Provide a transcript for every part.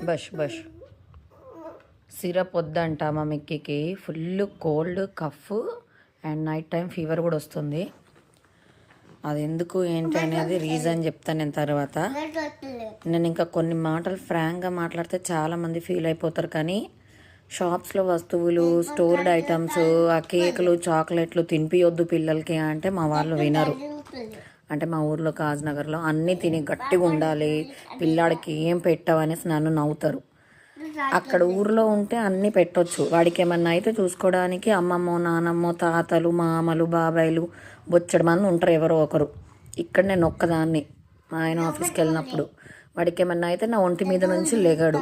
Bush bush syrup వద్దంట మా మిక్కీకి. Full cold, cough and night time fever కూడా వస్తుంది. అది ఎందుకు ఏంటి అనేది రీజన్ చెప్తాను నేను తర్వాత. నేను ఇంకా కొన్ని మాటలు ఫ్రాంక్గా మాట్లాడితే చాలామంది ఫీల్ అయిపోతారు, కానీ షాప్స్లో వస్తువులు, స్టోర్డ్ ఐటమ్స్, ఆ కేకులు, చాక్లెట్లు తినిపియొద్దు పిల్లలకి అంటే మా వాళ్ళు వినరు. అంటే మా ఊర్లో కాజ్నగర్లో అన్నీ తిని గట్టిగా ఉండాలి, పిల్లాడికి ఏం పెట్టవనేసి నన్ను నవ్వుతారు. అక్కడ ఊర్లో ఉంటే అన్నీ పెట్టొచ్చు, వాడికి ఏమన్నా అయితే చూసుకోవడానికి అమ్మమ్మో, నానమ్మో, తాతలు, మామలు, బాబాయిలు బొచ్చడు మంది ఉంటారు ఎవరో ఒకరు. ఇక్కడ నేను ఒక్కదాన్ని మా ఆయన ఆఫీస్కి వెళ్ళినప్పుడు వాడికి ఏమన్నా అయితే నా ఒంటి మీద నుంచి లెగాడు.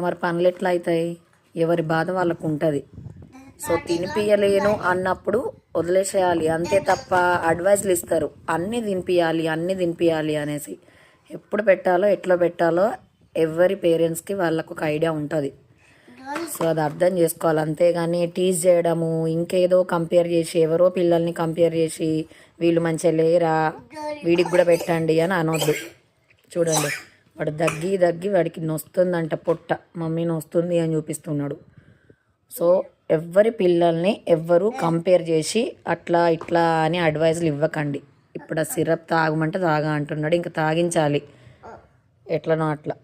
మరి పనులు ఎట్లా అవుతాయి? ఎవరి బాధ వాళ్ళకు ఉంటుంది. సో తినిపియలేను అన్నప్పుడు వదిలేసేయాలి అంతే తప్ప అడ్వైజ్లు ఇస్తారు అన్నీ తినిపియాలి అనేసి. ఎప్పుడు పెట్టాలో ఎట్లా పెట్టాలో ఎవరి పేరెంట్స్కి వాళ్ళకు ఒక ఐడియా ఉంటుంది. సో అది అర్థం చేసుకోవాలి. అంతేగాని టీజ్ చేయడము, ఇంకేదో కంపేర్ చేసి, ఎవరో పిల్లల్ని కంపేర్ చేసి వీళ్ళు మంచిగా లేరా వీడికి కూడా పెట్టండి అని అనొద్దు. చూడండి వాడు దగ్గి వాడికి నొస్తుందంట పొట్ట, మమ్మీ నొస్తుంది అని చూపిస్తున్నాడు. సో ఎవరి పిల్లల్ని ఎవ్వరూ కంపేర్ చేసి అట్లా ఇట్లా అని అడ్వైజులు ఇవ్వకండి. ఇప్పుడు ఆ సిరప్ తాగమంటే తాగా అంటున్నాడు, ఇంకా తాగించాలి ఎట్లనో అట్లా.